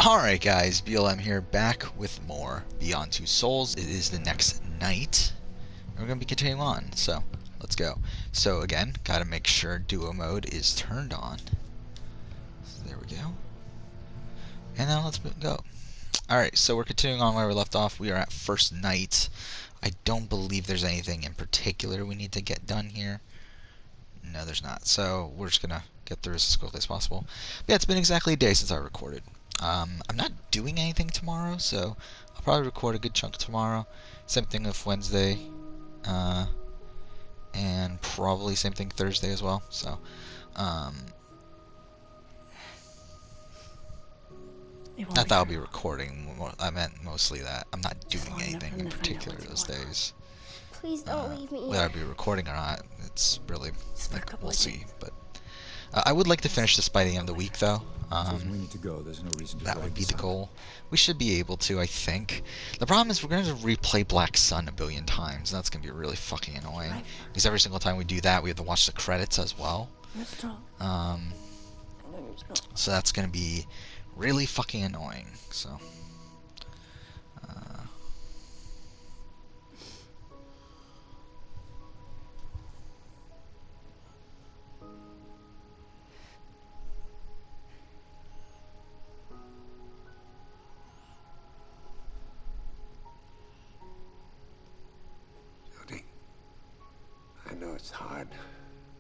Alright guys, BLM here, back with more Beyond Two Souls. It is the next night. We're going to be continuing on, so let's go. So again, gotta make sure duo mode is turned on. So there we go. And now let's go. Alright, so we're continuing on where we left off. We are at first night. I don't believe there's anything in particular we need to get done here. No, there's not. So we're just going to get through this as quickly as possible. But yeah, it's been exactly a day since I recorded. I'm not doing anything tomorrow, so I'll probably record a good chunk tomorrow. Same thing with Wednesday, and probably same thing Thursday as well. So, not that I'll be recording. I meant mostly that I'm not doing anything in particular those days. Please don't leave me Whether here. I'll be recording or not, it's really like we'll see. But I would like to finish this by the end of the week, though. We need to go. There's no reason to That would be the goal. We should be able to, I think. The problem is we're going to replay Black Sun a billion times, and that's going to be really fucking annoying. Because every single time we do that, we have to watch the credits as well. So that's going to be really fucking annoying. So, I know it's hard,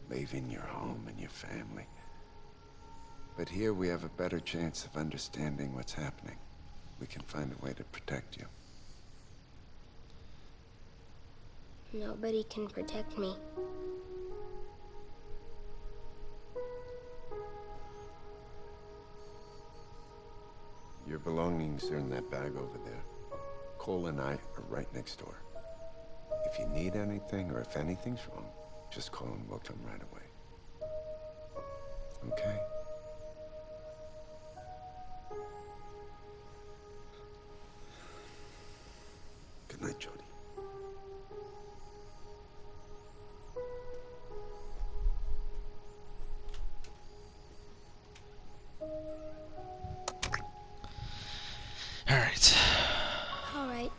leaving your home and your family. But here we have a better chance of understanding what's happening. We can find a way to protect you. Nobody can protect me. Your belongings are in that bag over there. Cole and I are right next door. If you need anything or if anything's wrong, just call and we'll come right away. Okay? Good night, Jody. alright. Alright.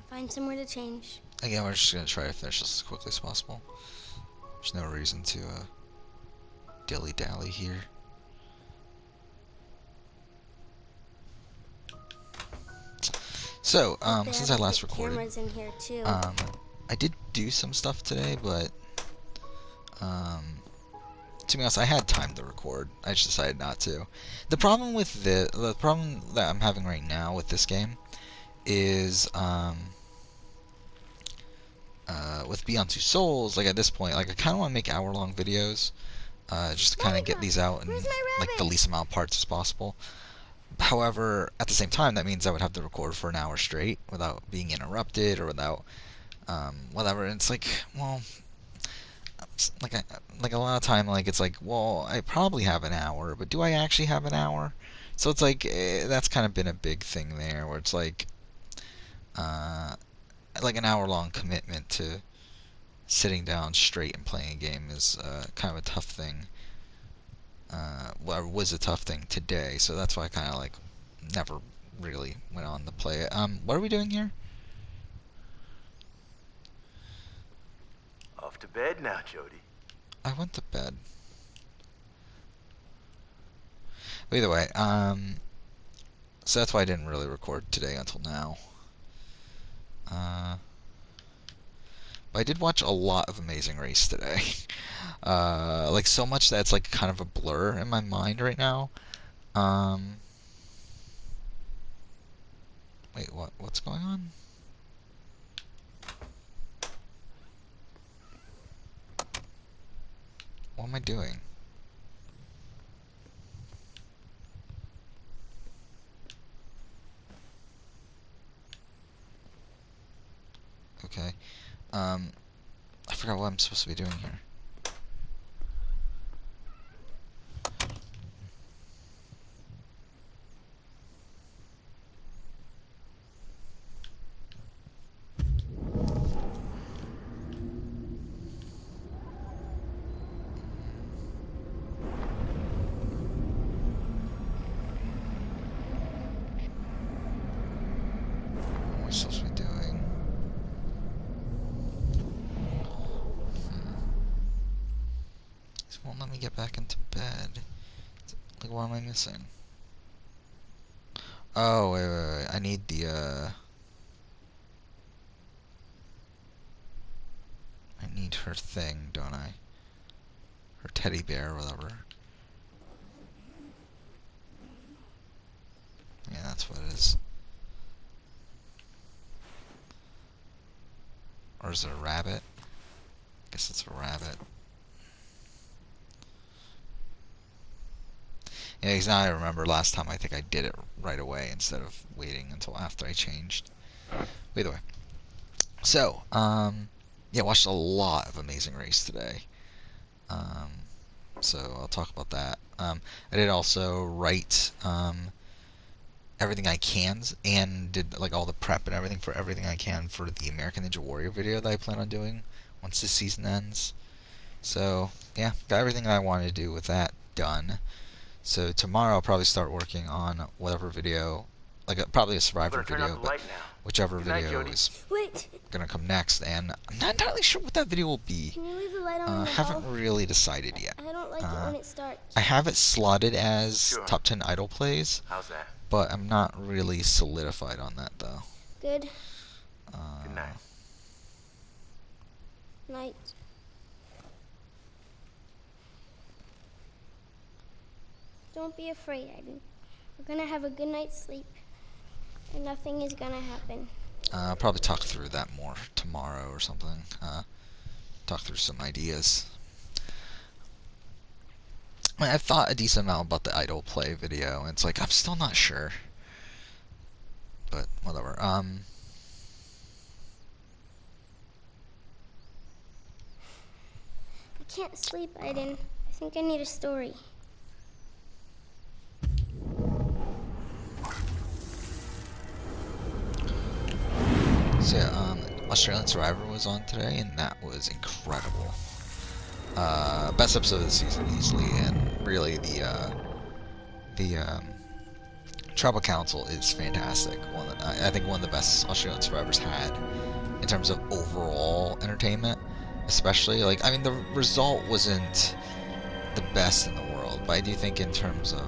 Find somewhere to change. Again, we're just going to try to finish this as quickly as possible. There's no reason to dilly-dally here. So, since I last recorded, Cameras in here too. I did do some stuff today, but to be honest, I had time to record. I just decided not to. The problem with the problem that I'm having right now with this game is with Beyond Two Souls. Like at this point, like I kind of want to make hour-long videos, just to kind of get these out in like the least amount of parts as possible. However, at the same time, that means I would have to record for an hour straight without being interrupted or without whatever. And it's like, well, like a lot of time, like it's like, well, I probably have an hour, but do I actually have an hour? So it's like that's kind of been a big thing there, where it's like an hour-long commitment to sitting down straight and playing a game is kind of a tough thing. Well, was a tough thing today, so that's why I kind of like never really went on to play it. What are we doing here? Off to bed now, Jody. I went to bed. But either way, so that's why I didn't really record today until now. But I did watch a lot of Amazing Race today. Like so much that it's like kind of a blur in my mind right now. Wait, what's going on? What am I doing? Okay. I forgot what I'm supposed to be doing here. I supposed to be doing? This won't let me get back into bed. Like, what am I missing? Oh, wait. I need the, I need her thing, don't I? Her teddy bear or whatever. Yeah, that's what it is. Or is it a rabbit? I guess it's a rabbit. Yeah, because now I remember last time I think I did it right away instead of waiting until after I changed. Either way. So, yeah, watched a lot of Amazing Race today. So I'll talk about that. I did also write everything I can and did like all the prep and everything for everything I can for the American Ninja Warrior video that I plan on doing once the season ends. So yeah, got everything that I wanted to do with that done. So tomorrow I'll probably start working on whatever video, like probably a Survivor video, but whichever video is gonna come next. And I'm not entirely sure what that video will be. Can you leave the light on? Haven't really decided yet. I don't like it when it starts. I have it slotted as top 10 idol plays. How's that? But I'm not really solidified on that though. Good Good night. night. Don't be afraid, Aiden. We're gonna have a good night's sleep, and nothing is gonna happen. I'll probably talk through that more tomorrow or something. Talk through some ideas. I mean, I've thought a decent amount about the idol play video, and it's like, I'm still not sure. But, whatever. I can't sleep, Aiden. I think I need a story. So yeah, Australian Survivor was on today, and that was incredible. Best episode of the season easily, and really the Tribal Council is fantastic. I think one of the best Australian Survivors had in terms of overall entertainment, especially like I mean the result wasn't the best in the world, but I do think in terms of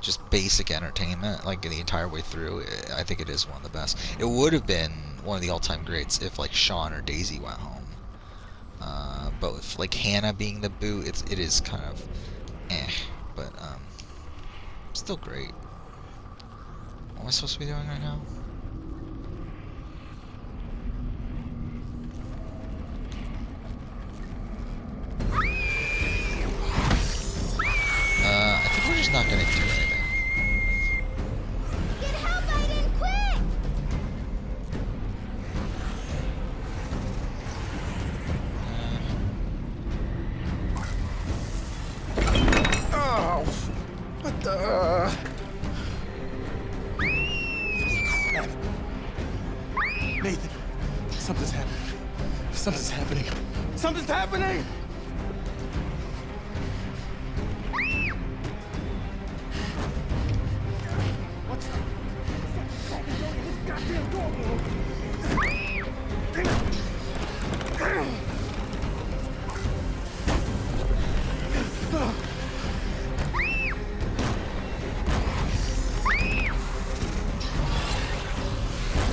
just basic entertainment, like the entire way through, I think it is one of the best. It would have been one of the all-time greats if like Sean or Daisy went home. But with like Hannah being the boot, it is kind of but still great. What am I supposed to be doing right now? I think we're just not gonna do anything. Get help, Aiden, quick! Oh, what the? Nathan, something's happening. Something's happening. Something's happening!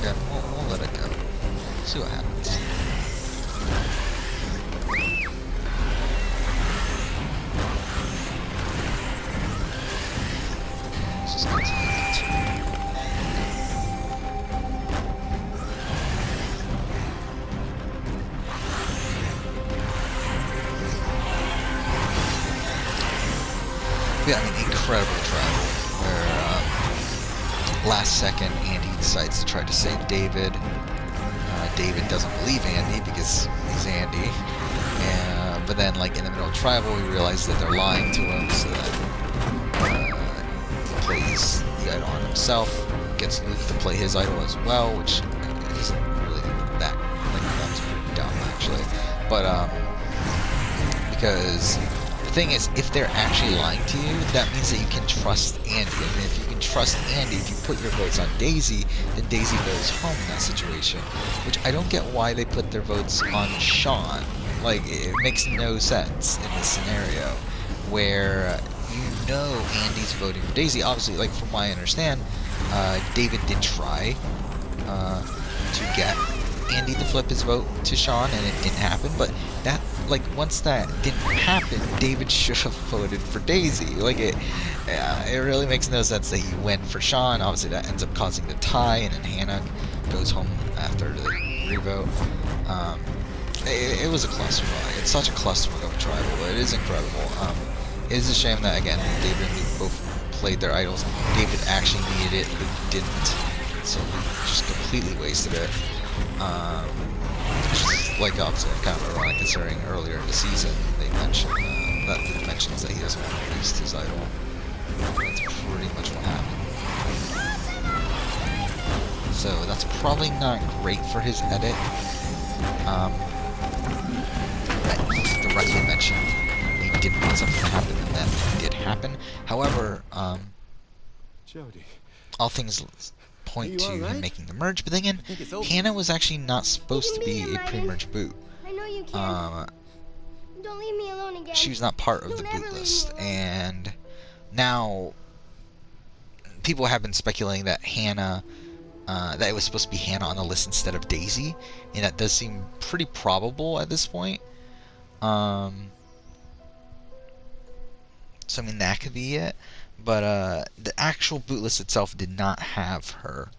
Okay, we'll let it go. See what happens. Let's just continue. Yeah, I mean, incredible travel where last second Andy decides to try to save David. David doesn't believe Andy because he's Andy. But then, like, in the middle of tribal, we realize that they're lying to him, so that he plays the idol on himself, gets Luke to play his idol as well, which isn't really that, like, that's pretty dumb, actually. But, because the thing is, if they're actually lying to you, that means that you can trust Andy. I mean, if you can can trust Andy. If you put your votes on Daisy, then Daisy goes home in that situation. Which I don't get why they put their votes on Sean. Like, it makes no sense in this scenario where you know Andy's voting for Daisy. Obviously, like, from what I understand, David did try to get Andy to flip his vote to Sean, and it didn't happen. But that, like, once that didn't happen, David should have voted for Daisy. Like, it really makes no sense that he went for Sean. Obviously, that ends up causing the tie, and then Hannah goes home after the revote. It was a clusterfuck. It's such a clusterfuck of a tribal. It is incredible. It is a shame that, again, David and Luke both played their idols. David actually needed it, Luke didn't. So Luke just completely wasted it. Like, obviously, kind of ironic considering earlier in the season they mentioned that Luke mentions that he doesn't want to waste his idol. That's pretty much what happened. So that's probably not great for his edit. He directly mentioned he didn't want something to happen, and that did happen. However, Jody. all things point to him making the merge, but then again, Hannah was actually not supposed to be a pre-merge boot. I know you can. Don't leave me alone again. She was not part of the boot list, and now people have been speculating that Hannah, that it was supposed to be Hannah on the list instead of Daisy, and that does seem pretty probable at this point. So I mean, that could be it, but the actual boot list itself did not have her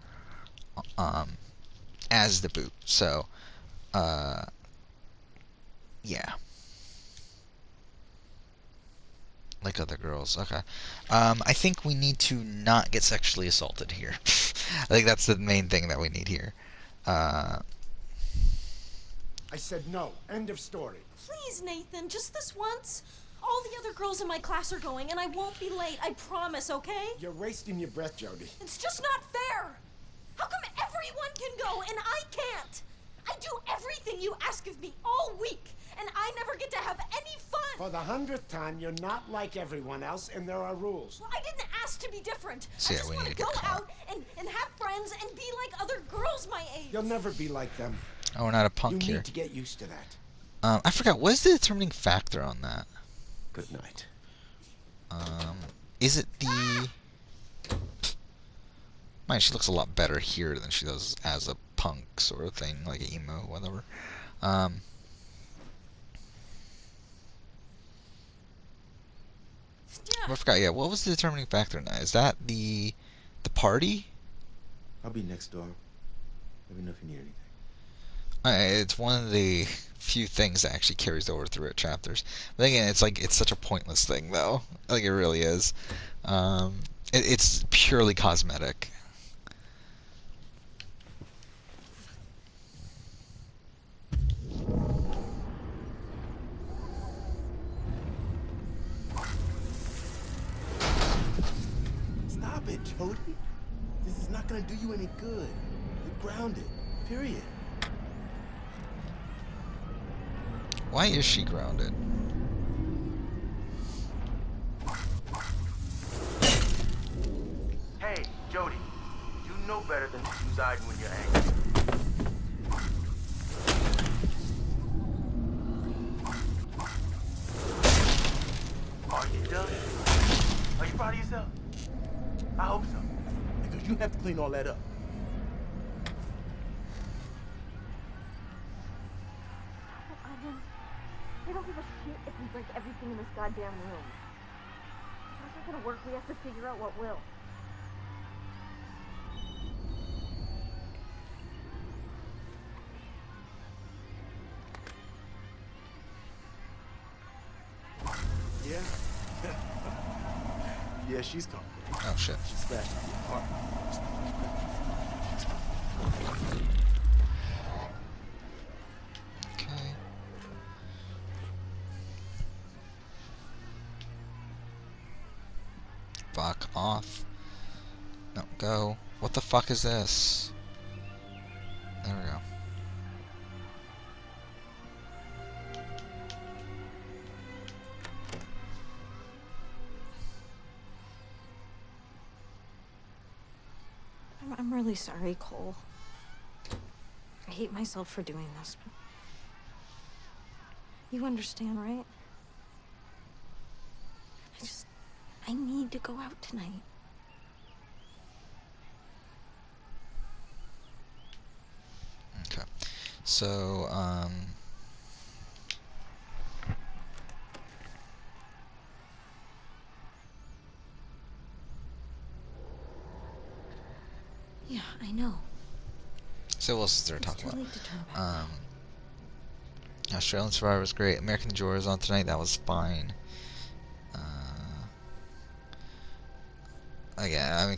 as the boot. So yeah, like other girls. Okay, I think we need to not get sexually assaulted here. I think that's the main thing that we need here. I said no. End of story. Please, Nathan, just this once. All the other girls in my class are going, and I won't be late. I promise, okay? You're wasting your breath, Jody. It's just not fair. How come everyone can go and I can't? I do everything you ask of me all week, and I never get to have any fun. For the 100th time, you're not like everyone else, and there are rules. Well, I didn't ask to be different. So I yeah, just we want need to to go get caught. out and have friends and be like other girls my age. You'll never be like them. Oh, we're not a You punk need here. to get used to that. I forgot. What is the determining factor on that? Good night. Is it the... Man, she looks a lot better here than she does as a punk sort of thing, like emo, whatever. I forgot. Yeah, what was the determining factor in that? Is that the party? I'll be next door. Let me know if you need anything. It's one of the few things that actually carries over through it chapters. But again, it's like it's such a pointless thing, though. Like it really is. It's purely cosmetic. Stop it, Jody. This is not gonna do you any good. You're grounded. Period. Why is she grounded? Hey, Jody, you know better than to use Aiden when you're angry. Are you done? Are you proud of yourself? I hope so. Because you have to clean all that up. I don't give a shit if we break everything in this goddamn room. If it's not gonna work, we have to figure out what will. Yeah? Yeah, she's coming. Oh shit. She slashed me apart. Okay. Fuck off. No, go. What the fuck is this? There we go. I'm really sorry, Cole. I hate myself for doing this, but you understand, right? I need to go out tonight. Okay. So, Yeah, I know. so what else is there to It's talk too about? late to turn back now. Australian Survivor was great. American Juror was on tonight. That was fine. Again, I mean,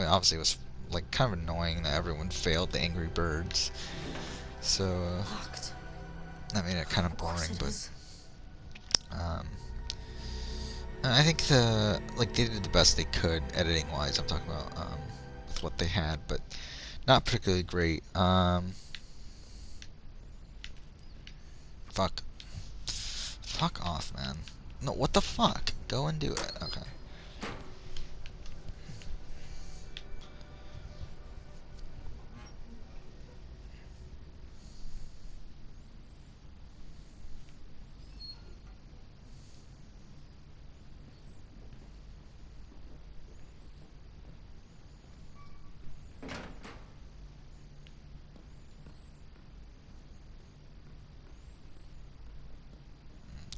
obviously it was like kind of annoying that everyone failed the Angry Birds. So, Locked. that made it kind of Of course boring, it but is. I think they did the best they could editing wise. I'm talking about with what they had, but not particularly great. Fuck off, man. No, what the fuck? Go and do it. Okay.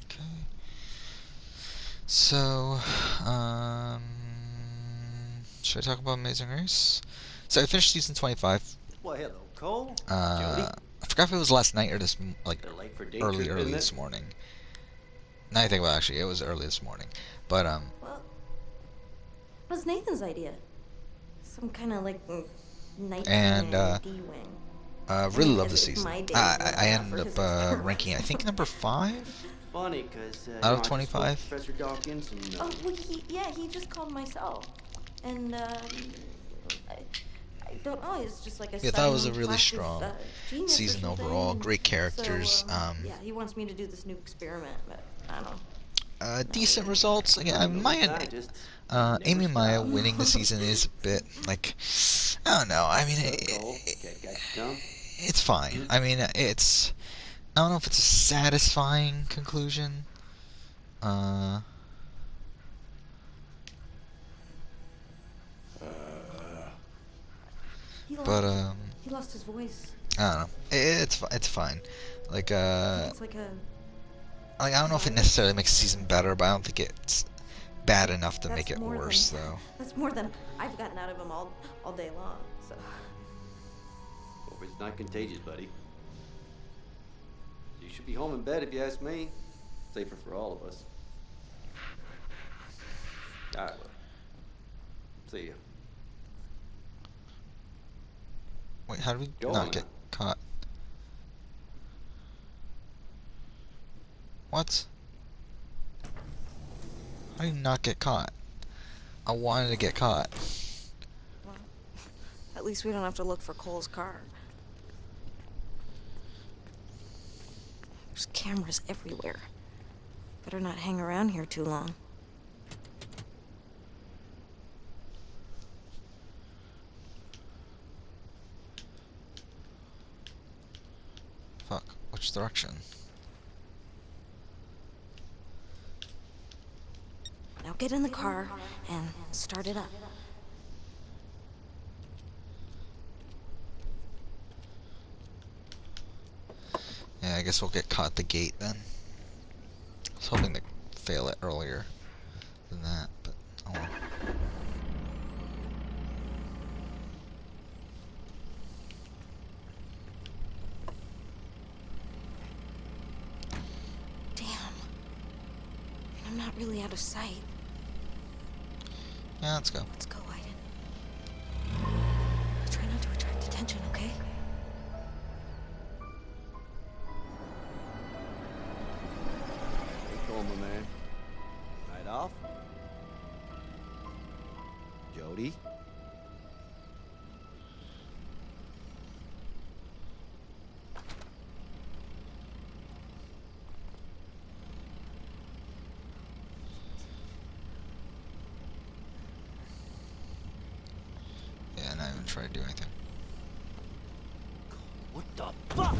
Okay. So, should I talk about Amazing Race? So I finished season 25. Well, hello, Cole. Jody. I forgot if it was last night or They're late for day early trip, isn't this it? morning. Now I think about it, actually, it was early this morning. But Well, it was Nathan's idea. Some kind of like night And, D-wing. really love As the if season. my days I weren't enough ended for his up experiments. ranking, I think, number 5 Funny, because out of 25. Professor Dawkins and Oh, well, he just called myself. And, I don't know, it's just like a Yeah, I thought it was a sudden really flash of, strong genius or season something, overall. and Great characters. So, yeah, he wants me to do this new experiment, but I don't know. Decent results. Again, scientists Amy and Maya stop. winning the season is a bit like, I don't know. I mean, Cole, cat got your tongue? it's fine. I mean, it's. I don't know if it's a satisfying conclusion. He lost his voice. I don't know. It's fine. Like It's like a I don't know if it necessarily makes the season better, but I don't think it's bad enough to That's make it more worse, than- though. That's more than I've gotten out of him all day long. So Hope it's not contagious, buddy. You should be home in bed if you ask me. Safer for all of us. All right, well. See ya. Wait, how did we Go not on. get caught? What? How did you not get caught? I wanted to get caught. at least we don't have to look for Cole's car. There's cameras everywhere. Better not hang around here too long. Fuck. Which direction? Now get in the car and start it up. Yeah, I guess we'll get caught at the gate then. I was hoping to fail it earlier than that, but oh well. Damn. I'm not really out of sight. Yeah, let's go. Let's go, Aiden. Try not to attract attention, okay? Hey, Cole, my man. Night off? Jody? Yeah, not even try to do anything. What the fuck?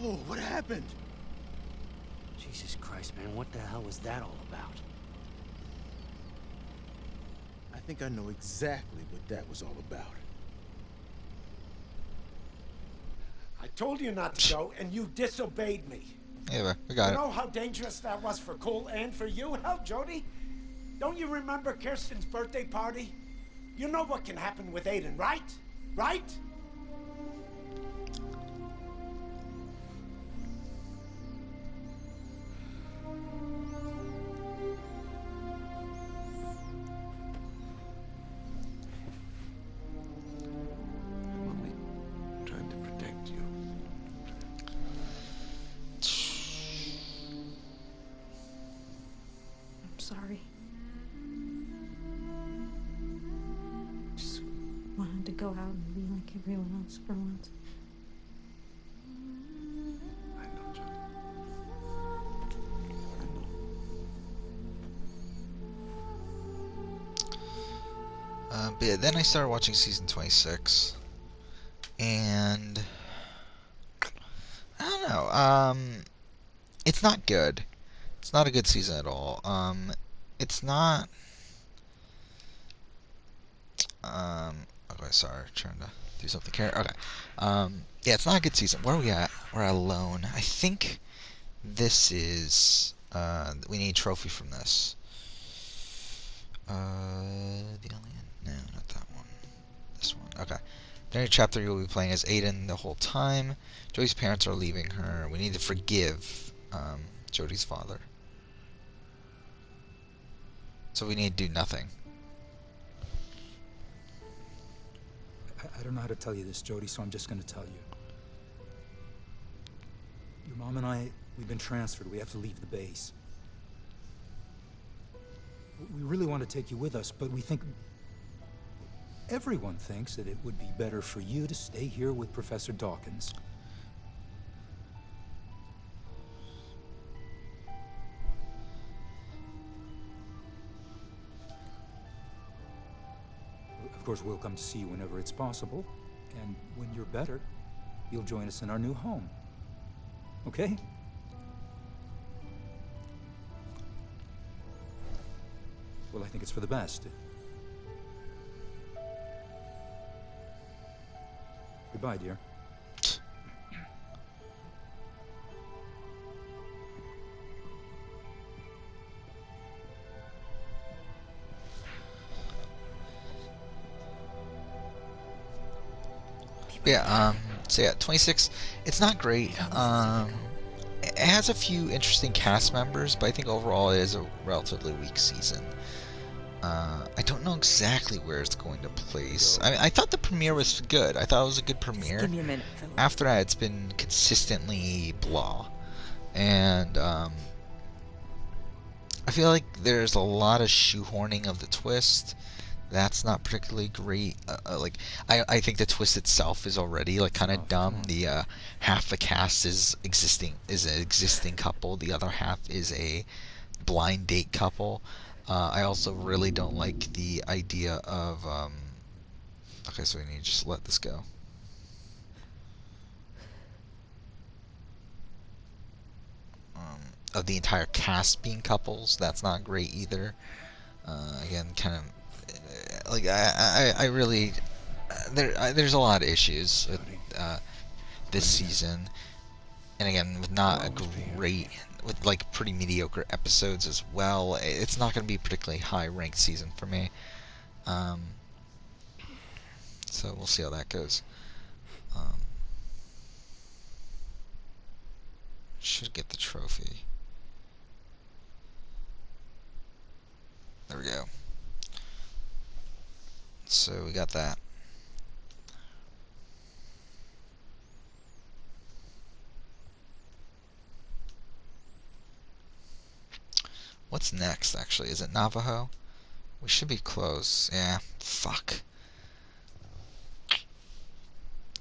Oh, what happened? Jesus Christ, man, what the hell was that all about? I think I know exactly what that was all about. I told you not to go, and you disobeyed me. Anyway, we got You it. know how dangerous that was for Cole and for you? Hell, Jody, don't you remember Kirsten's birthday party? You know what can happen with Aiden, right? Right? I'm only trying to protect you. I'm sorry. Just wanted to go out and be like everyone else for once. I know, Jody. I know. But yeah, then I started watching season 26, and I don't know. It's not good. It's not a good season at all. It's not. Okay, sorry, trying to do something here. Okay. Yeah, it's not a good season. Where are we at? We're alone. I think this is. We need a trophy from this. The alien? No, not that one. This one. Okay. During chapter, you will be playing as Aiden the whole time. Jody's parents are leaving her. We need to forgive Jody's father. So we need to do nothing. I don't know how to tell you this, Jody, so I'm just going to tell you. Your mom and I, we've been transferred. We have to leave the base. We really want to take you with us, but we think... Everyone thinks that it would be better for you to stay here with Professor Dawkins. Of course, we'll come to see you whenever it's possible, and when you're better, you'll join us in our new home. Okay? Well, I think it's for the best. Goodbye, dear. Yeah, so yeah, 26, it's not great. It has a few interesting cast members, but I think overall it is a relatively weak season. I don't know exactly where it's going to place. I thought the premiere was good. I thought it was a good premiere. Give me a minute, Philip. After that, it's been consistently blah. And, I feel like there's a lot of shoehorning of the twist. That's not particularly great. I think the twist itself is already like kind of dumb. The half the cast is an existing couple. The other half is a blind date couple. I also really don't like the idea of. Okay, so we need to just let this go. Of the entire cast being couples, that's not great either. Again, kind of. Like I really there's a lot of issues with this season, and again with not a great, with like pretty mediocre episodes as well. It's not going to be a particularly high ranked season for me. So we'll see how that goes. Should get the trophy. There we go. So we got that. What's next, actually? Is it Navajo? We should be close. Yeah. Fuck.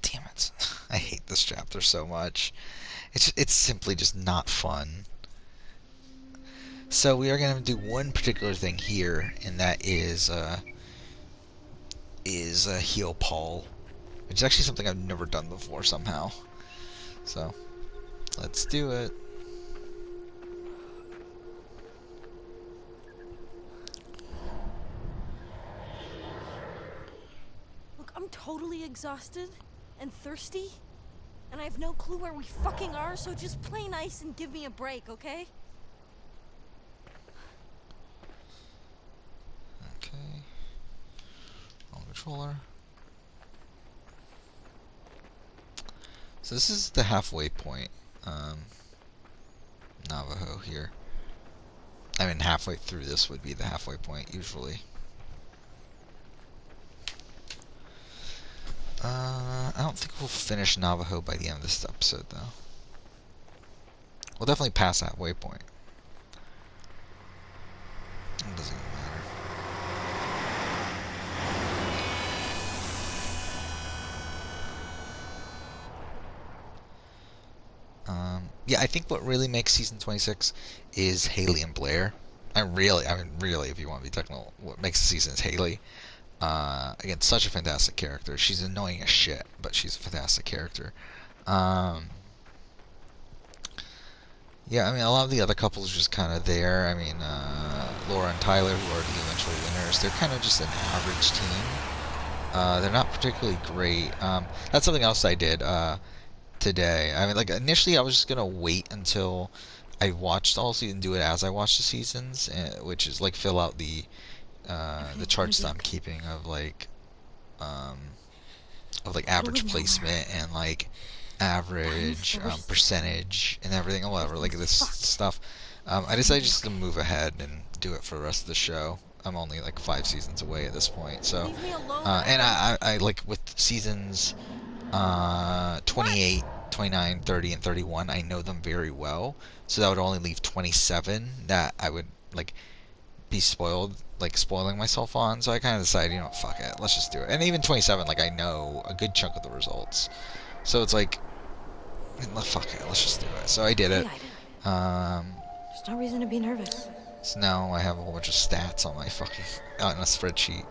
Damn it. I hate this chapter so much. It's simply just not fun. So we are going to do one particular thing here, and that is heal Paul, which is actually something I've never done before somehow. So let's do it. Look, I'm totally exhausted and thirsty, and I have no clue where we fucking are, so just play nice and give me a break, okay? Okay. On controller. So this is the halfway point. Navajo here. I mean, halfway through this would be the halfway point usually. I don't think we'll finish Navajo by the end of this episode, though. We'll definitely pass that waypoint. It doesn't even matter. Yeah, I think what really makes season 26 is Haley and Blair. I mean, really, if you want to be technical, what makes the season is Haley. Again, such a fantastic character. She's annoying as shit, but she's a fantastic character. Yeah, I mean, a lot of the other couples are just kind of there. I mean, Laura and Tyler, who are the eventual winners, they're kind of just an average team. They're not particularly great. That's something else I did today. I mean, like, initially I was just gonna wait until I watched all season, do it as I watched the seasons, which is like fill out the charts that I'm keeping of like average placement and like average percentage and everything, or whatever, like this stuff. I decided just to move ahead and do it for the rest of the show. I'm only like 5 seasons away at this point, so and I like with seasons 28, 29, 30, and 31, I know them very well, so that would only leave 27 that I would like be spoiling myself on. So I kind of decided, you know, fuck it, let's just do it. And even 27, like, I know a good chunk of the results, so it's like, fuck it, let's just do it. So I did it. There's no reason to be nervous. So now I have a whole bunch of stats on my fucking on a spreadsheet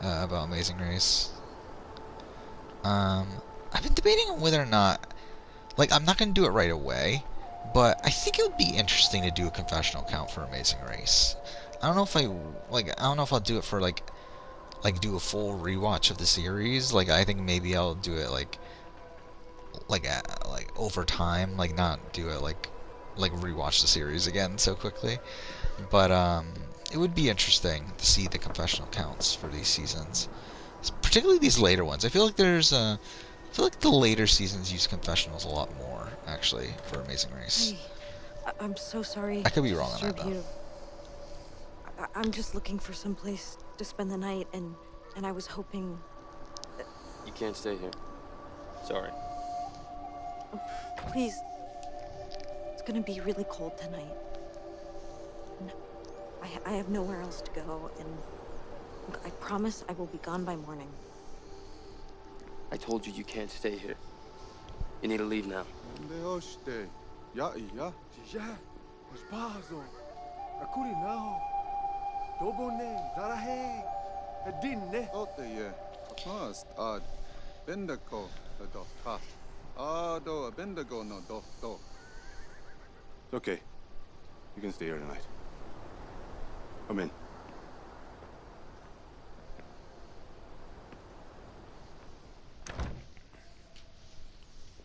about Amazing Race. I've been debating on whether or not, like, I'm not gonna do it right away, but I think it would be interesting to do a confessional count for Amazing Race. I don't know if I'll do it for like do a full rewatch of the series. Like, I think maybe I'll do it like over time, like not do it like rewatch the series again so quickly. But it would be interesting to see the confessional counts for these seasons, particularly these later ones. I feel like the later seasons use confessionals a lot more, actually, for Amazing Race. Hey, I'm so sorry. I could be wrong on that, though. I'm just looking for some place to spend the night, and I was hoping that... You can't stay here. Sorry. Oh, please. It's gonna be really cold tonight. And I have nowhere else to go, and I promise I will be gone by morning. I told you you can't stay here. You need to leave now. It's okay. You can stay here tonight. Come in.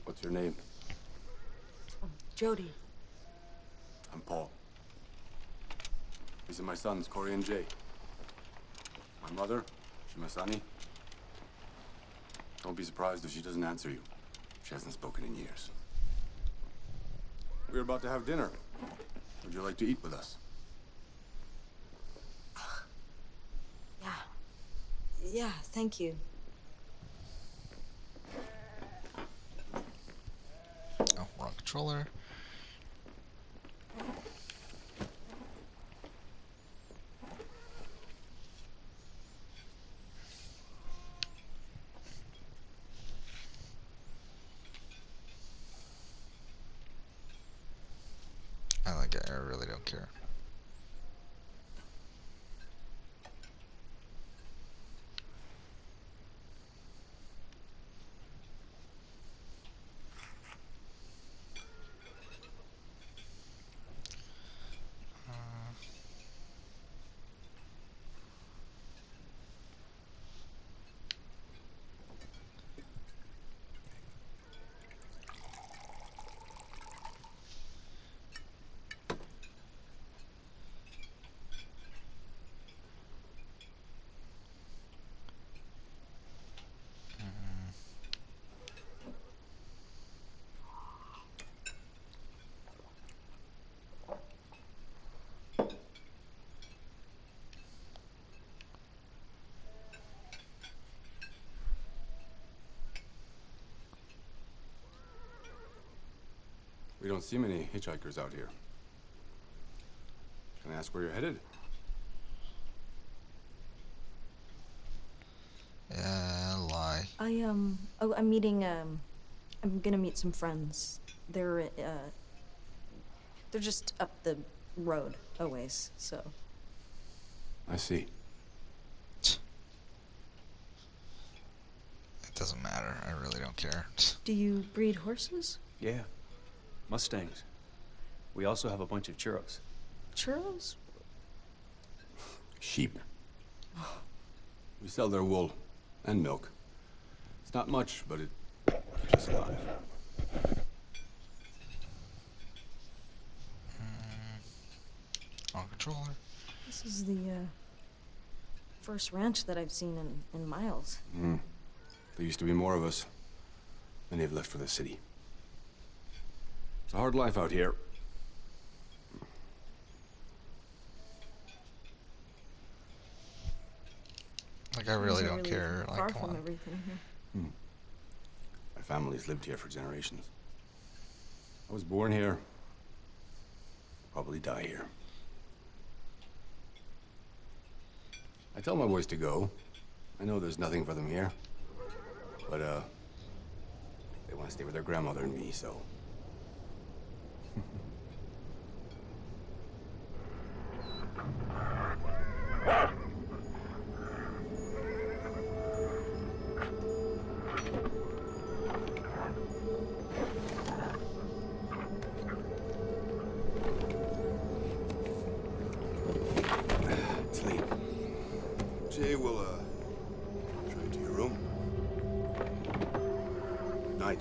What's your name? Jody. I'm Paul. These are my sons, Corey and Jay. My mother, Shimasani. Don't be surprised if she doesn't answer you. She hasn't spoken in years. We're about to have dinner. Would you like to eat with us? Yeah, thank you. Oh, wrong controller. I really don't care. We don't see many hitchhikers out here. Can I ask where you're headed? Lie. I'm meeting, I'm gonna meet some friends. They're just up the road a ways, so. I see. It doesn't matter. I really don't care. Do you breed horses? Yeah. Mustangs. We also have a bunch of churros. Churros? Sheep. We sell their wool and milk. It's not much, but it keeps us alive. On controller. This is the, first ranch that I've seen in miles. There used to be more of us. Many have left for the city. It's a hard life out here. Like, I really Things are don't care. Far Like, come from on. everything here. My family's lived here for generations. I was born here. Probably die here. I tell my boys to go. I know there's nothing for them here. But, they want to stay with their grandmother and me, so... Sleep. Jay will, show you to your room. Good night.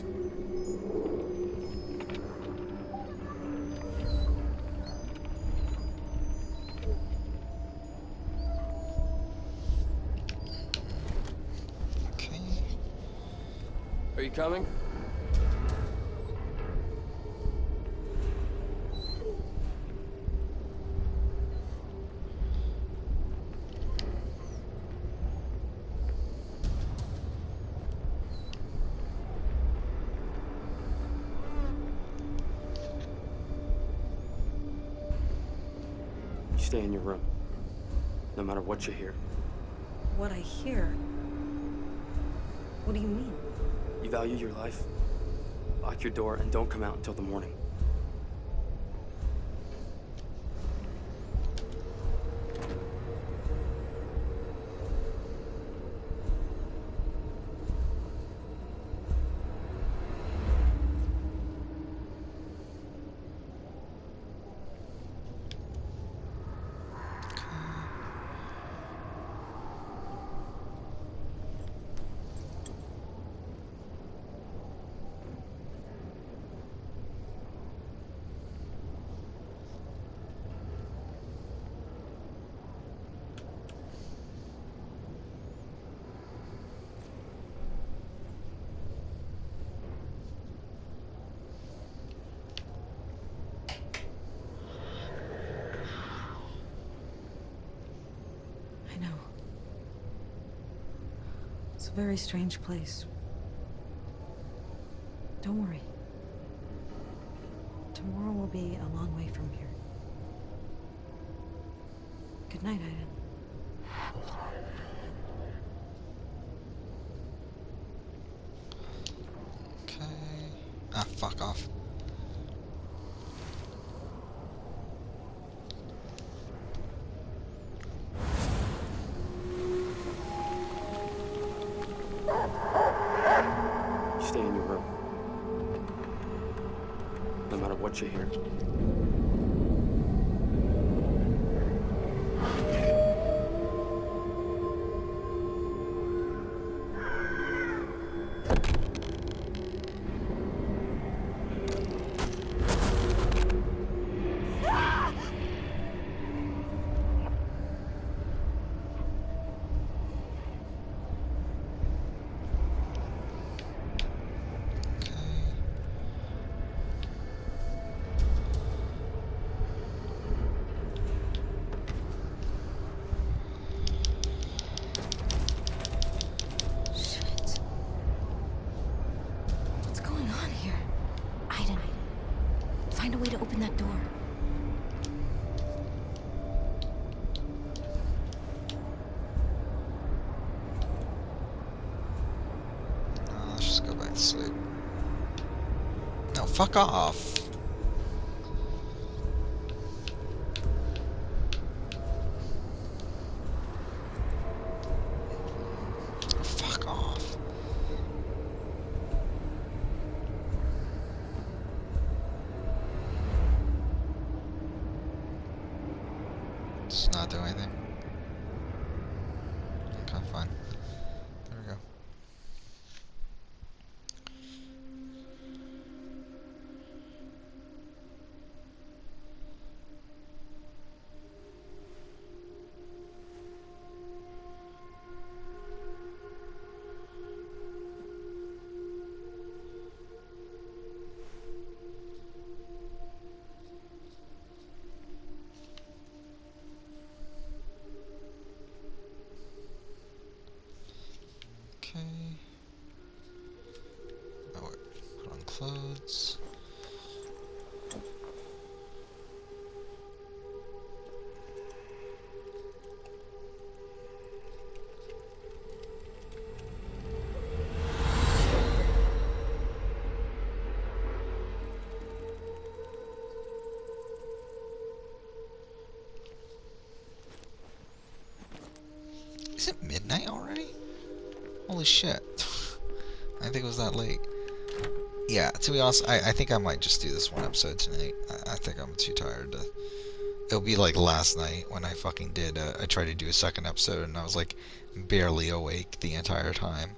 Okay. Are you coming? You stay in your room, no matter what you hear. What I hear? What do you mean? You value your life? Lock your door and don't come out until the morning. I know. It's a very strange place. Don't worry. Tomorrow will be a long way from here. Good night, Aiden. Okay. Ah, fuck off. You stay in your room, no matter what you hear. to sleep. No, fuck off. Fuck off. Just not do anything. Okay, fine. There we go. Okay. Oh, wait. Put on clothes. Is it midnight already? Holy shit. I think it was that late. Yeah, to be honest, I think I might just do this one episode tonight. I think I'm too tired to... It'll be like last night when I fucking did, I tried to do a second episode and I was like barely awake the entire time.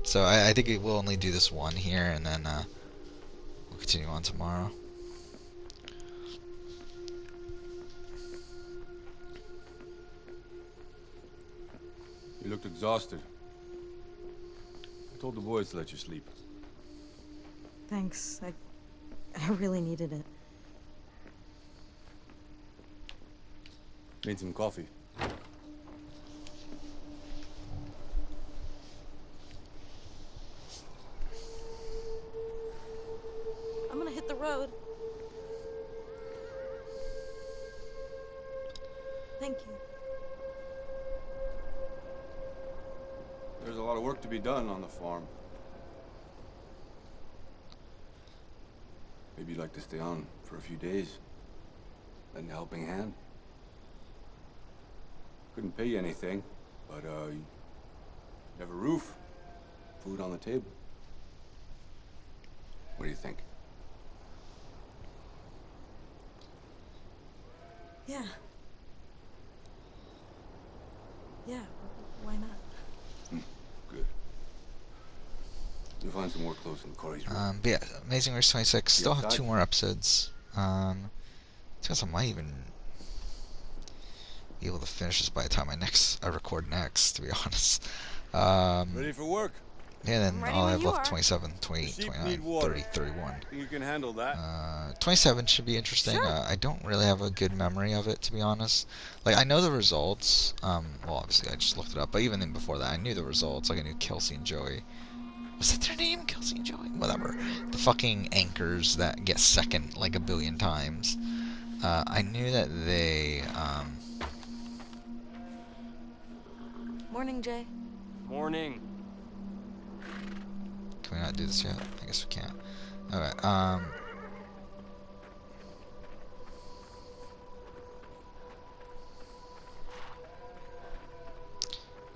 So I think we'll only do this one here and then we'll continue on tomorrow. You looked exhausted. I told the boys to let you sleep. Thanks. I really needed it. Made some coffee. I'm gonna hit the road. Thank you. There's a lot of work to be done on the farm. Maybe you'd like to stay on for a few days. Lend a helping hand. Couldn't pay you anything, but you have a roof, food on the table. What do you think? Yeah. Yeah, why not? Good. You'll find some more clothes in Corey's room. But yeah, Amazing Race 26. Still have 2 more episodes. I guess I might even be able to finish this by the time I record next, to be honest. Ready for work? Yeah, then ready I'll when have you left are. 27, 28, 29, 30, 31. Think you can handle that? 27 should be interesting. Sure. I don't really have a good memory of it, to be honest. Like, I know the results. Well, obviously, I just looked it up. But even then before that, I knew the results. Like, I knew Kelsey and Joey. Was that their name? Kelsey and Joey? Whatever. The fucking anchors that get second like a billion times. I knew that they, Morning, Jay. Morning. Can we not do this yet? I guess we can't. Alright,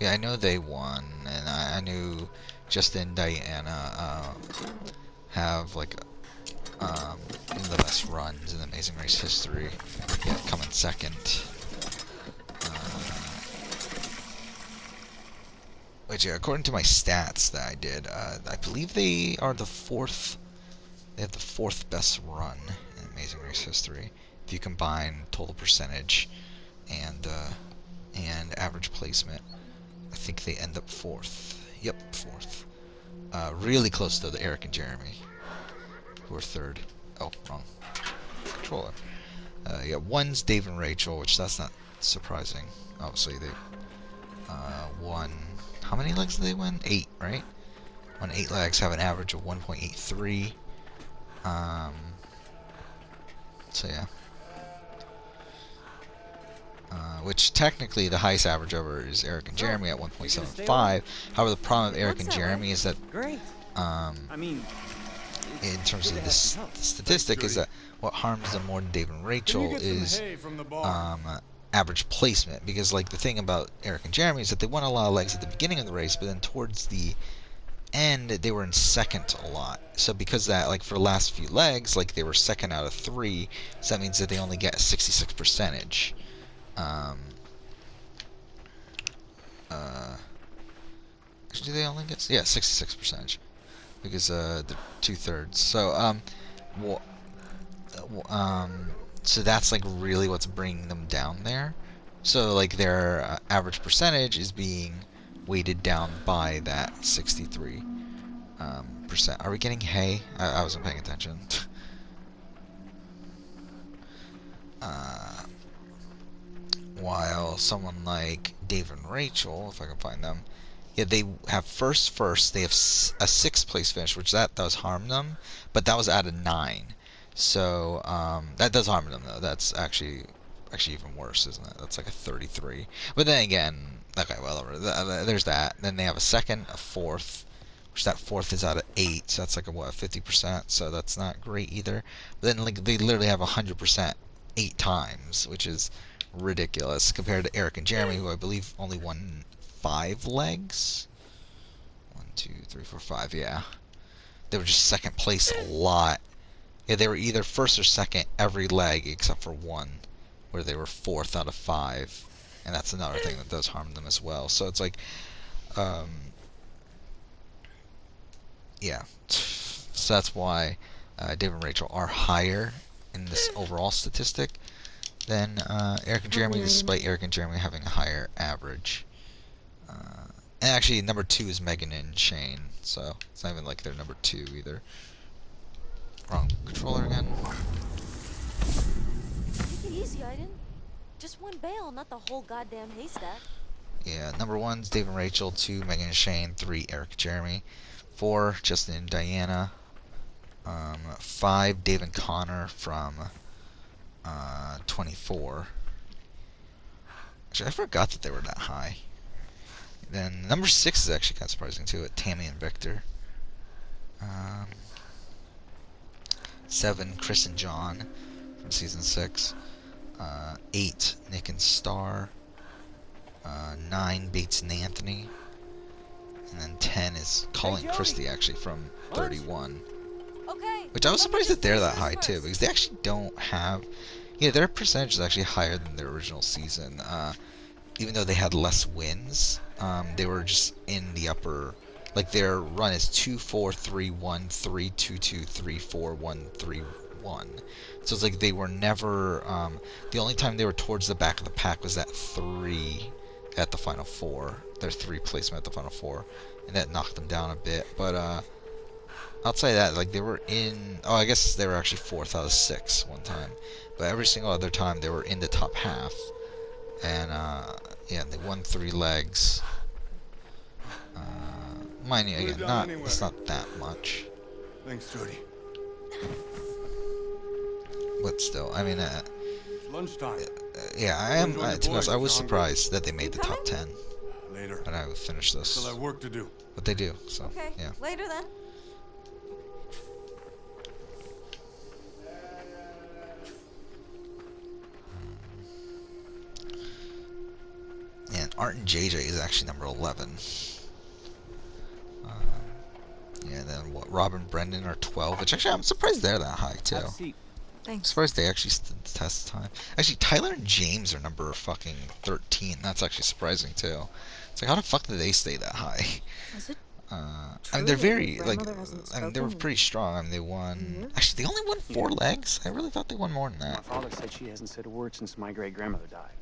yeah, I know they won, and I knew Justin and Diana have like one of the best runs in Amazing Race history. Yeah, coming second. Which, yeah, according to my stats that I did, I believe they are the 4th. They have the 4th best run in Amazing Race history. If you combine total percentage and average placement, I think they end up 4th. Yep, 4th. Really close to the Eric and Jeremy, who are 3rd. Oh, wrong controller. Yeah, one's Dave and Rachel, which that's not surprising. Obviously, they won. How many legs did they win? 8, right? Won 8 legs, have an average of 1.83. So yeah. Which technically the highest average ever is Eric and Jeremy at 1.75. However, the problem with Eric and Jeremy is that I mean, in terms of this statistic is that what harms them more than Dave and Rachel is average placement, because like the thing about Eric and Jeremy is that they won a lot of legs at the beginning of the race, but then towards the end they were in second a lot. So because of that, like for the last few legs, like they were second out of 3, so that means that they only get a 66%. Do they only get 66%? Because the 2/3. So so that's like really what's bringing them down there. So like their average percentage is being weighted down by that 63%. Are we getting hay? I wasn't paying attention. While someone like Dave and Rachel, if I can find them, yeah, they have first. They have a 6th place finish, which that does harm them, but that was out of 9. So that does harm them though. That's actually even worse, isn't it? That's like a 33. But then again, okay, well, there's that. Then they have a 2nd, a 4th, which that 4th is out of 8. So that's like a 50%. So that's not great either. But then like they literally have 100% 8 times, which is ridiculous compared to Eric and Jeremy, who I believe only won 5 legs. 1, 2, 3, 4, 5. Yeah, they were just 2nd place a lot. Yeah, they were either 1st or 2nd every leg except for 1, where they were 4th out of 5, and that's another thing that does harm them as well. So it's like, yeah. So that's why Dave and Rachel are higher in this overall statistic than Eric and Jeremy, despite Eric and Jeremy having a higher average. And actually, number 2 is Megan and Shane, so it's not even like they're number 2 either. Wrong controller again. Take it easy, Aiden. Just one bale, not the whole goddamn haystack. Yeah, number 1's Dave and Rachel, 2 Megan and Shane, 3 Eric and Jeremy, 4 Justin and Diana, 5 Dave and Connor from 24. Actually, I forgot that they were that high. Then number 6 is actually kind of surprising too, at Tammy and Victor. 7 Chris and John from season 6. 8 Nick and Star. 9 Bates and Anthony. And then 10 is Colin and Christy, actually, from 31. Okay. Which I was surprised that they're that high too, because they actually don't have. Yeah, their percentage is actually higher than their original season. Even though they had less wins, they were just in the upper. Like their run is 2, 4, 3, 1, 3, 2, 2, 3, 4, 1, 3, 1. So it's like they were never. The only time they were towards the back of the pack was that 3 at the final 4. Their 3 placement at the final 4, and that knocked them down a bit. But outside of that, like they were in. Oh, I guess they were actually 4th out of 6 one time. But every single other time they were in the top half. And yeah, they won 3 legs. Mind you, again, it's not that much. Thanks, Jody. But still, I mean, It's lunchtime. yeah, I am. To be honest, I was surprised that they made the top 10. Later. But I would finish this. Still have work to do. But they do, so Okay. yeah. Later then. And Art and JJ is actually number 11. Yeah, then what? Rob and Brendan are 12, which actually I'm surprised they're that high too. I'm Thanks. surprised they actually stood the test of time. Actually, Tyler and James are number fucking 13. That's actually surprising too. It's like, how the fuck did they stay that high? Is it I mean, they're very like. hasn't I mean, they were spoken pretty strong. I mean, they won. Actually, they only won 4 legs. I really thought they won more than my that. father said she hasn't said a word since my great-grandmother died.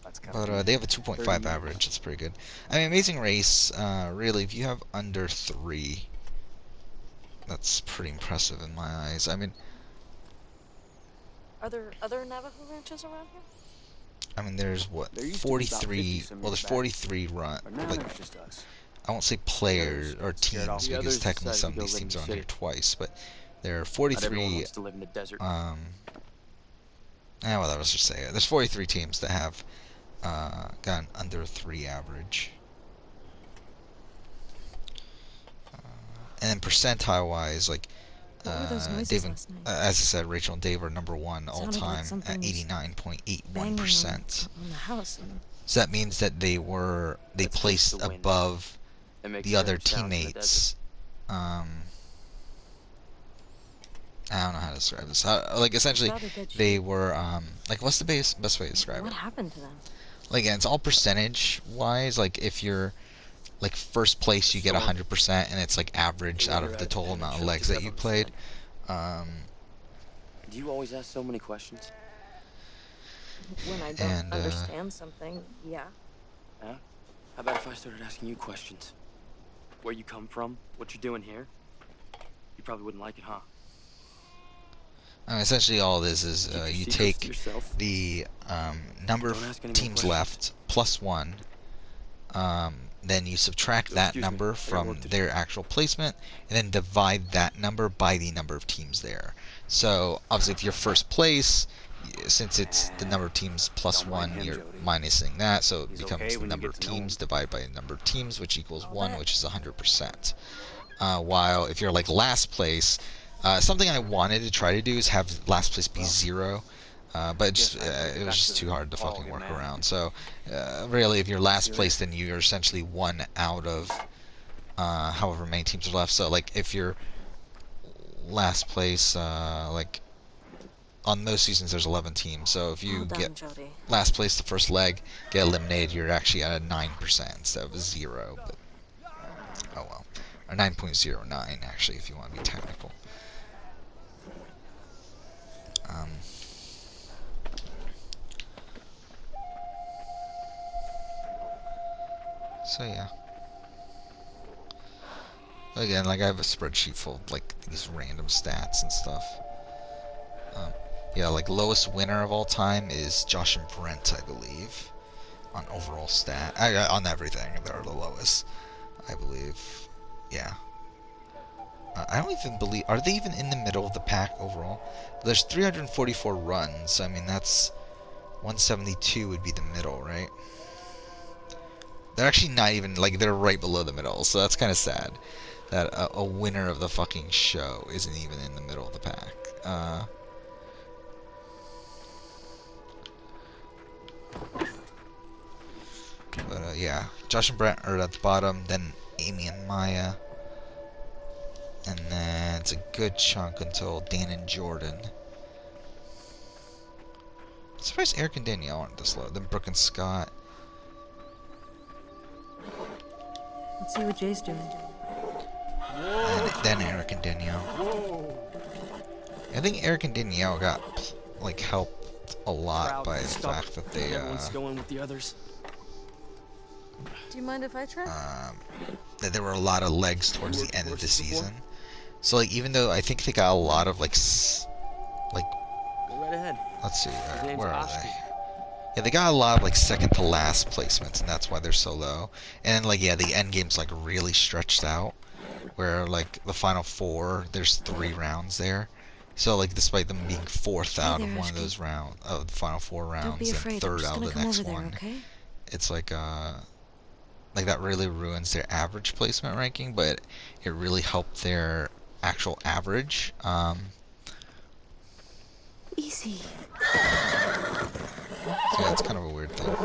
That's kind But they have a 2.5 average. That's pretty good. I mean, Amazing Race. Really, if you have under 3, that's pretty impressive in my eyes. I mean, Are there other Navajo ranches around here? I mean, there's what There used to be about 43. 50 some Well, there's years back. 43 run. But now Like, there's just us. I won't say players or scared off. teams The because others technically decided some to of go these live in teams the are on here city. twice, but there are Not everyone 43. wants to live in the desert. Well, let's just say it. There's 43 teams that have gotten under 3 average. And then percentile wise, like What were those noises Dave and, last night? as I said, Rachel and Dave are #1 all Sounded like time at something was 89.81%. on the house. And So that means that they placed the wind. above It makes the other strange sounds in the teammates. I don't know how to describe this. Like essentially, Rather good they shape. were like what's the best way to describe what it? happened to them? Like again, it's all percentage wise. Like if you're like first place, you get 100%, and it's like averaged out of the total amount of legs that you played. Do you always ask so many questions? When I don't And, understand something, yeah. Yeah? How about if I started asking you questions? Where you come from? What you're doing here? You probably wouldn't like it, huh? Essentially, all this is Keep your you secrets to take yourself. the number Don't of ask any more teams questions. left plus 1. Then you subtract that Excuse me, number I got from work to do. their actual placement, and then divide that number by the number of teams there. So obviously, if you're first place, since it's the number of teams plus Don't mind 1, him, you're Jody. minusing that, so it He's becomes okay the when you number get of to know him. teams divided by the number of teams, which equals All 1, that. which is 100%. While if you're like last place, something I wanted to try to do is have last place be 0. But it was just too hard to fucking work around. So, really, if you're last place, then you're essentially 1 out of however many teams are left. So, like, if you're last place, like, on most seasons there's 11 teams. So if you Well done, get Jody. last place the first leg, get eliminated, you're actually at a 9% instead of a 0. But, oh well. Or 9.09, actually, if you want to be technical. So yeah. Again, like I have a spreadsheet full of like these random stats and stuff. Yeah, like lowest winner of all time is Josh and Brent, I believe, on overall stat. On everything, they're the lowest, I believe. Yeah. I don't even believe. Are they even in the middle of the pack overall? There's 344 runs. I mean, that's 172 would be the middle, right? They're actually not even, like, they're right below the middle, so that's kind of sad that a winner of the fucking show isn't even in the middle of the pack. But yeah, Josh and Brent are at the bottom, then Amy and Maya, and then it's a good chunk until Dan and Jordan. I'm surprised Eric and Danielle aren't this low. Then Brooke and Scott. Let's see what Jay's doing. And then Eric and Danielle. I think Eric and Danielle got like helped a lot by the fact that they Everyone's going with the others. Do you mind if I try? that there were a lot of legs towards the end of the season. So like even though I think they got a lot of like Go right ahead. let's see His name's where are Oshki. they? Yeah, they got a lot of like second to last placements, and that's why they're so low. And like yeah, the end game's like really stretched out, where like the final 4, there's 3 rounds there. So like despite them being 4th out of one of those rounds, of the final 4 rounds, Don't be and afraid. I'm 3rd just out gonna of the come next over there, one, okay? it's like that really ruins their average placement ranking, but it really helped their actual average. Easy. So yeah, it's kind of a weird thing.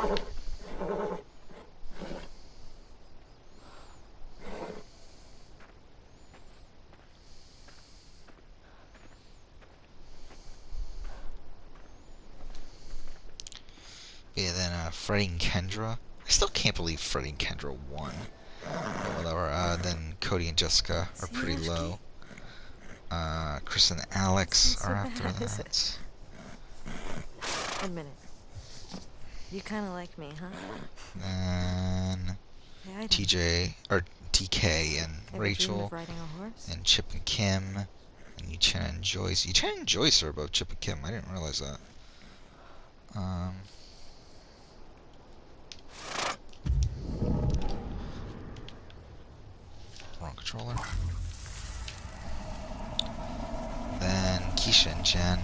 Yeah, then Freddie and Kendra. I still can't believe Freddie and Kendra won. But whatever. Then Cody and Jessica are pretty low. Chris and Alex It's not are so after bad, is it? that. Admit it. You kind of like me, huh? Then Yeah, I do. TJ or TK and Ever dream Rachel of riding a horse? and Chip and Kim and Yuchen and Joyce. Yuchen and Joyce are above Chip and Kim. I didn't realize that. Wrong controller. Then Keisha and Jen.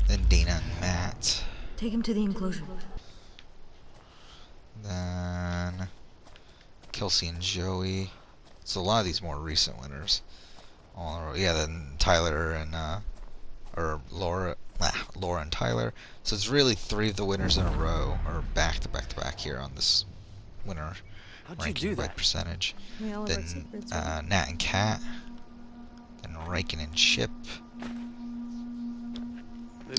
Then Dana and Matt. Take him to the enclosure. Then Kelsey and Joey. So a lot of these more recent winners. Yeah, then Tyler and or Laura and Tyler. So it's really 3 of the winners in a row, or back to back to back here on this winner ranking by percentage. Then Nat and Kat, then Riken and Chip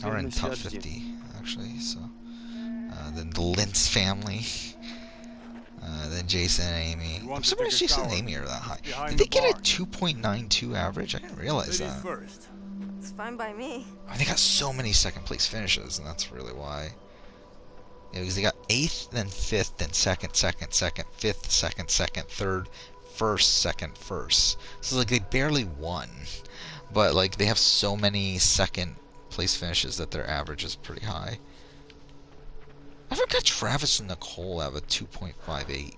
are in top 50 actually. So then the Lintz family. Then Jason and Amy. I'm surprised Jason and Amy are that high. Did they get a 2.92 average? I didn't realize that. It's fine by me. Oh, they got so many second place finishes, and that's really why. Yeah, because they got 8th, then 5th, then 2nd, 2nd, 2nd, 5th, 2nd, 2nd, 3rd, 1st, 2nd, 1st. So like they barely won, but like they have so many second place finishes that their average is pretty high. I forgot Travis and Nicole have a 2.58.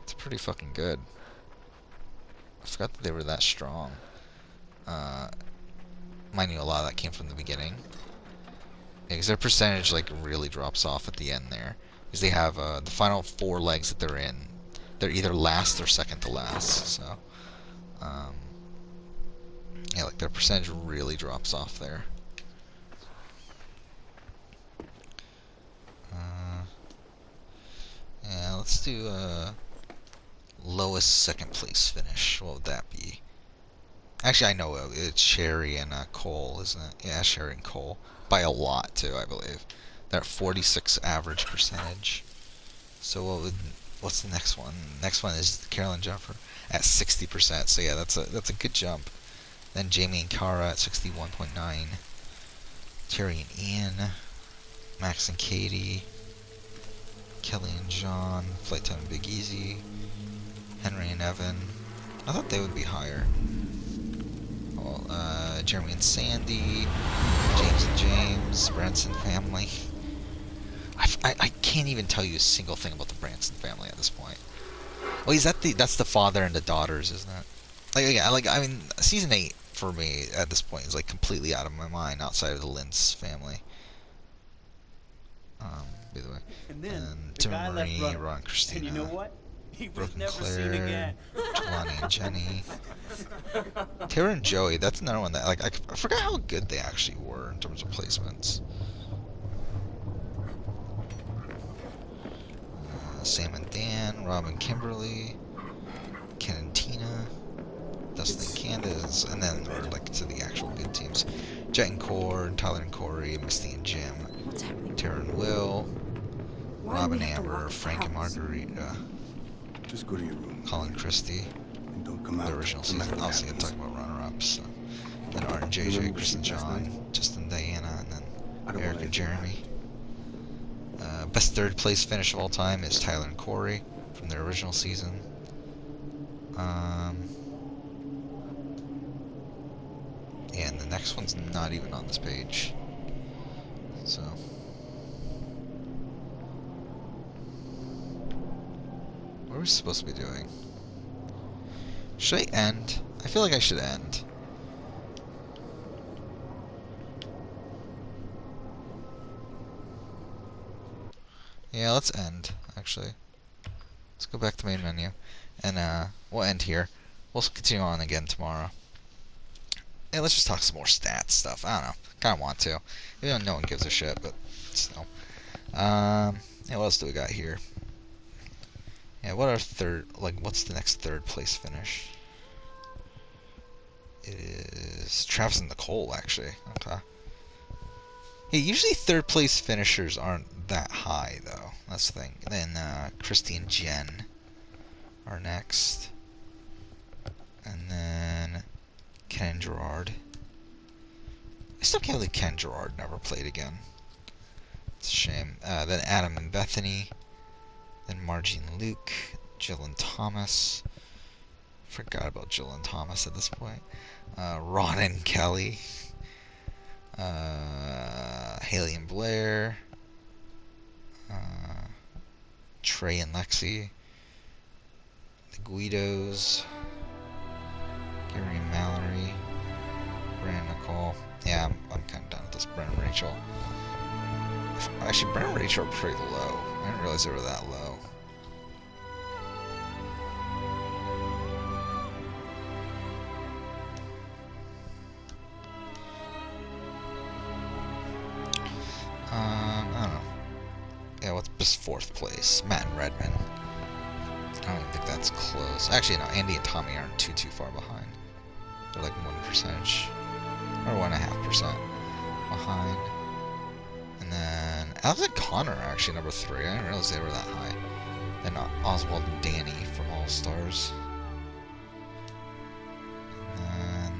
It's pretty fucking good. I forgot that they were that strong. Mind you, a lot of that came from the beginning. Because their percentage like really drops off at the end there. Because they have the final 4 legs that they're in. They're either last or second to last. So, yeah, like their percentage really drops off there. Yeah, let's do lowest second place finish. What would that be? Actually, I know it's Sherry and Cole, isn't it? Yeah, Sherry and Cole. By a lot, too, I believe. They're at 46 average percentage. So what's the next one? Next one is Carol and Jennifer at 60%. So yeah, that's a good jump. Then Jamie and Kara at 61.9. Terry and Ian. Max and Katie. Kelly and John. Flight Time and Big Easy. Henry and Evan. I thought they would be higher. Jeremy and Sandy, James and James, Branson family. I can't even tell you a single thing about the Branson family at this point. Oh, is that that's the father and the daughters, isn't it? Like, yeah, I mean, season 8 for me at this point is like completely out of my mind outside of the Lintz family. By the way, and Tim and Marie, Ron and Christina. And you know what? He was Brooke and never seen Claire, again. Jelani and Jenny, Tara and Joey. That's another one that like I forgot how good they actually were in terms of placements. Sam and Dan, Rob and Kimberly, Ken and Tina, Dustin and Candace, and then we're like to the actual good teams: Jet and Cord, Tyler and Corey, Misty and Jim, Tara and Will, Rob and Amber, Frank and Margarita. Just go to your room. Colin Christie, And don't come out. the original season. Obviously, I'm talking about runner-ups. So. Then Art and JJ, Chris and John, Justin, Diana, and then Eric and Jeremy. Best 3rd place finish of all time is Tyler and Corey from their original season. Yeah, and the next one's not even on this page. So. What are we supposed to be doing? Should I end? I feel like I should end. Yeah, let's end, actually. Let's go back to main menu. And we'll end here. We'll continue on again tomorrow. Yeah, let's just talk some more stats stuff. I don't know. Kinda want to. Even though no one gives a shit, but still. Yeah, what else do we got here? Yeah, what's the next 3rd place finish? It is Travis and Nicole, actually. Okay. Yeah, usually 3rd place finishers aren't that high, though. That's the thing. Then Christy and Jen are next. And then Ken and Gerard. I still can't believe Ken and Gerard never played again. It's a shame. Then Adam and Bethany. Then Margie and Luke, Jill and Thomas. Forgot about Jill and Thomas at this point. Ron and Kelly. Haley and Blair. Trey and Lexi. The Guidos. Gary and Mallory. Brandon and Nicole. Yeah, I'm kind of done with this. Brent and Rachel. Actually, Brent and Rachel are pretty low. I didn't realize they were that low. Yeah, what's just 4th place? Matt and Redmond. I don't think that's close. Actually, no, Andy and Tommy aren't too far behind. They're like 1% or 1.5% behind. And then Alex and Connor are actually number 3. I didn't realize they were that high. Then Oswald and Danny from All Stars. And then,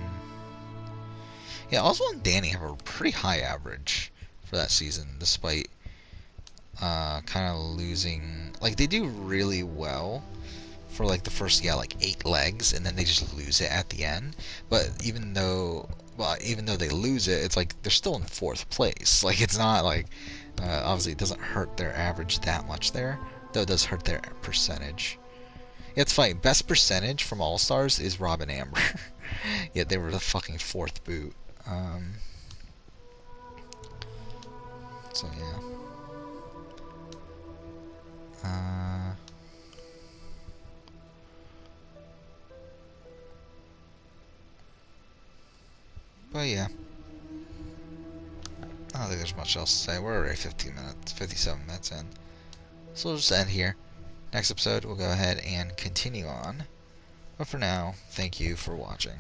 yeah, Oswald and Danny have a pretty high average for that season, despite kind of losing. Like, they do really well for like the first, like 8 legs, and then they just lose it at the end. But even though they lose it, it's like they're still in 4th place. Like, it's not like obviously it doesn't hurt their average that much there, though it does hurt their percentage. Yeah, it's funny. Best percentage from All Stars is Rob and Amber. Yeah, they were the fucking 4th boot. So yeah. But yeah, I don't think there's much else to say. We're already 57 minutes in. So we'll just end here. Next episode, we'll go ahead and continue on. But for now, thank you for watching.